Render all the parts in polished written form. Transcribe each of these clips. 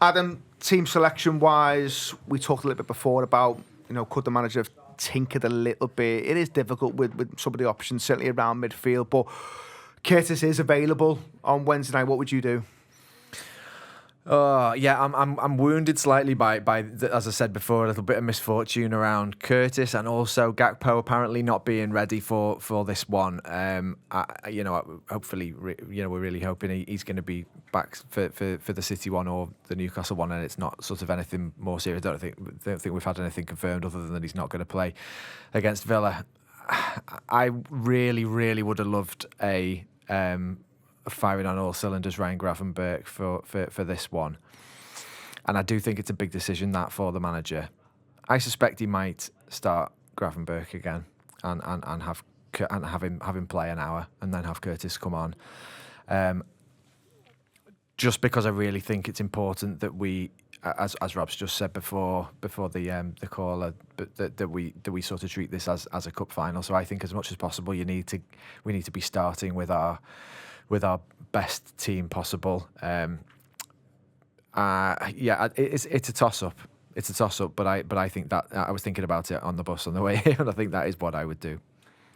Adam, team selection-wise, we talked a little bit before about, could the manager have tinkered a little bit? It is difficult with some of the options, certainly around midfield, but Curtis is available on Wednesday night. What would you do? Yeah, I'm wounded slightly by as I said before, a little bit of misfortune around Curtis and also Gakpo apparently not being ready for this one. Hopefully, we're really hoping he's going to be back for the City one or the Newcastle one, and it's not sort of anything more serious. I don't think we've had anything confirmed other than that he's not going to play against Villa. I really, really would have loved a firing on all cylinders Ryan Gravenberch for this one, and I do think it's a big decision that for the manager. I suspect he might start Gravenberch again and have him play an hour and then have Curtis come on, just because I really think it's important that we, as Rob's just said before the caller, that we sort of treat this as a cup final. So I think as much as possible we need to be starting with our best team possible. It's a toss up. It's a toss up, but I think that I was thinking about it on the bus on the way here, and I think that is what I would do.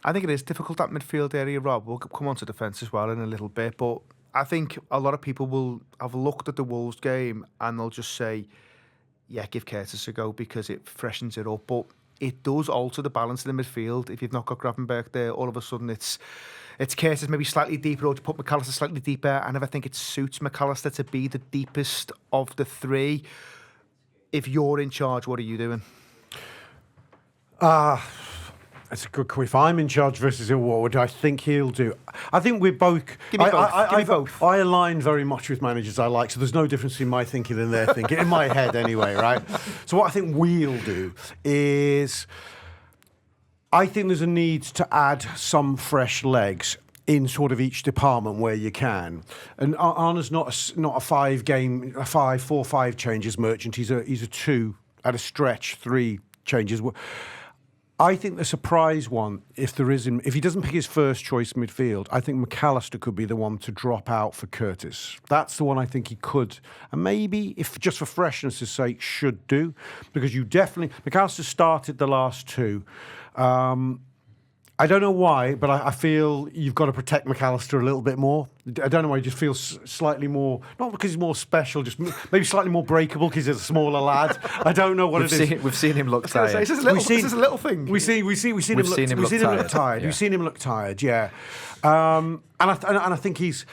I think it is difficult, that midfield area, Rob. We'll come on to defence as well in a little bit, but I think a lot of people will have looked at the Wolves game and they'll just say, yeah, give Curtis a go because it freshens it up. But it does alter the balance in the midfield. If you've not got Gravenberch there, all of a sudden it's Curtis maybe slightly deeper, or to put McAllister slightly deeper. I never think it suits McAllister to be the deepest of the three. If you're in charge, what are you doing? That's a good question. If I'm in charge versus Hill, what would I think he'll do? I think we're both... Give me both. I align very much with managers I like, so there's no difference in my thinking and their thinking, in my head anyway, right? So what I think we'll do is... I think there's a need to add some fresh legs in sort of each department where you can. And Arna's not a 4-5 changes merchant. He's a 2 at a stretch, 3 changes. I think the surprise one, if he doesn't pick his first choice midfield, I think McAllister could be the one to drop out for Curtis. That's the one I think he could, and maybe, if just for freshness' sake, should do, because McAllister started the last 2. I don't know why, but I feel you've got to protect McAllister a little bit more. I don't know why, he just feels slightly more, not because he's more special, just maybe slightly more breakable because he's a smaller lad. I don't know what it is. We've seen him look tired. It's just a little thing. We've seen him look tired. Yeah. We've seen him look tired, yeah. And I think he's,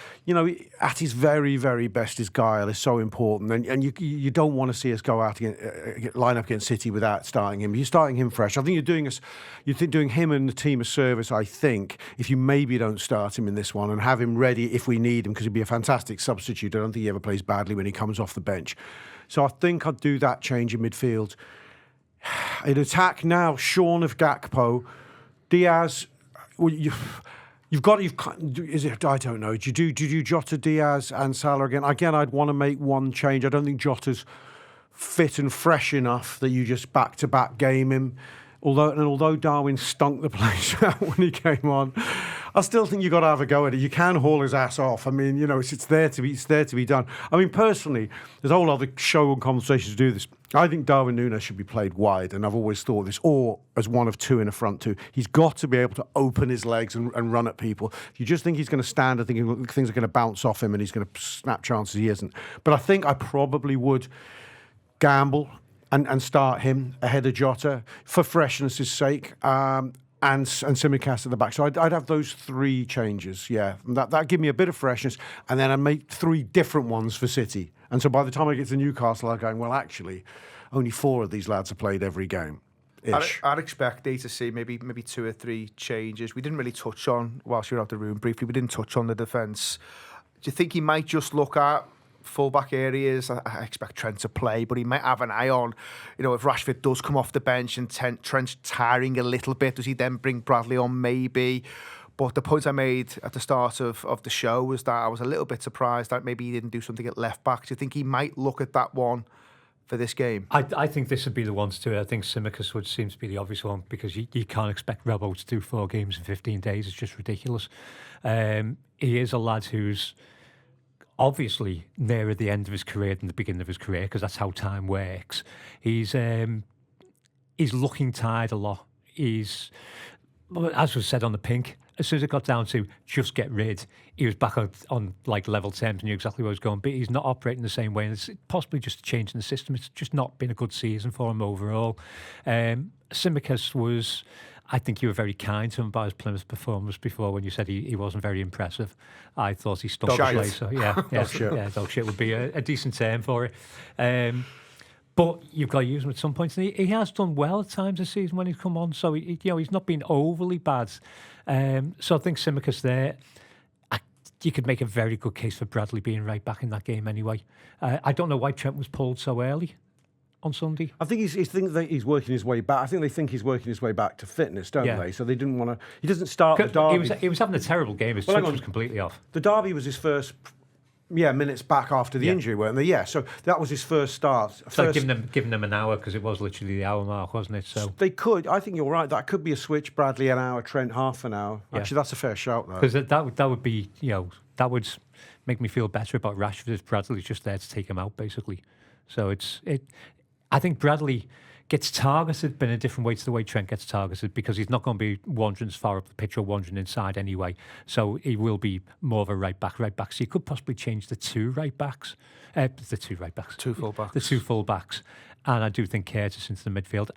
at his very, very best, his guile is so important. And you don't want to see us go out line up against City without starting him. You're starting him fresh. I think you're doing him and the team a service, I think, if you maybe don't start him in this one and have him ready if we need him, because he'd be a fantastic substitute. I don't think he ever plays badly when he comes off the bench. So I think I'd do that change in midfield. In attack now, Sean of Gakpo, Diaz. Well, I don't know. Do you do Jota, Diaz and Salah again? Again, I'd want to make one change. I don't think Jota's fit and fresh enough that you just back-to-back game him. Although Darwin stunk the place out when he came on, I still think you've got to have a go at it. You can haul his ass off. I mean, it's there to be done. I mean, personally, there's a whole other show and conversation to do this. I think Darwin Núñez should be played wide, and I've always thought this, or as one of 2 in a front 2. He's got to be able to open his legs and run at people. If you just think he's going to stand and think things are going to bounce off him and he's going to snap chances, he isn't. But I think I probably would gamble and start him ahead of Jota for freshness' sake, and Tsimikas at the back. So I'd have those 3 changes, yeah. That'd give me a bit of freshness, and then I'd make 3 different ones for City. And so by the time I get to Newcastle, I'm going, well, actually, only 4 of these lads have played every game. I'd expect to see maybe 2 or 3 changes. We didn't really touch on, whilst you were out the room briefly, we didn't touch on the defence. Do you think he might just look at full-back areas? I expect Trent to play, but he might have an eye on, if Rashford does come off the bench and Trent's tiring a little bit, does he then bring Bradley on maybe? But the point I made at the start of the show was that I was a little bit surprised that maybe he didn't do something at left-back. Do you think he might look at that one for this game? I think this would be the one to do it. I think Tsimikas would seem to be the obvious one, because you can't expect Robbo to do 4 games in 15 days. It's just ridiculous. He is a lad who's obviously nearer the end of his career than the beginning of his career, because that's how time works. He's looking tired a lot. As was said on the pink, as soon as it got down to just get rid, he was back on like level terms, knew exactly where he was going. But he's not operating the same way, and it's possibly just a change in the system. It's just not been a good season for him overall. Tsimikas was, I think you were very kind to him about his Plymouth performance before when you said he wasn't very impressive. I thought he stunk the play. So dog shit would be a decent term for it. But you've got to use him at some point. And he has done well at times this season when he's come on. So he's not been overly bad. So I think Tsimikas there. You could make a very good case for Bradley being right back in that game anyway. I don't know why Trent was pulled so early on Sunday. I think he's working his way back. I think they think he's working his way back to fitness, don't they? So they didn't want to. He doesn't start the derby. He was having a terrible game. His touch was completely off. The derby was his first. Minutes back after the injury, weren't they? Yeah, so that was his first start. So giving them an hour, because it was literally the hour mark, wasn't it? So they could. I think you're right. That could be a switch. Bradley an hour, Trent half an hour. Actually, that's a fair shout, though. Because that would be, that would make me feel better about Rashford if Bradley's just there to take him out, basically. So I think Bradley gets targeted, but in a different way to the way Trent gets targeted, because he's not going to be wandering as far up the pitch or wandering inside anyway. So he will be more of a right back. So you could possibly change the two full backs. The two full backs. And I do think Curtis into the midfield.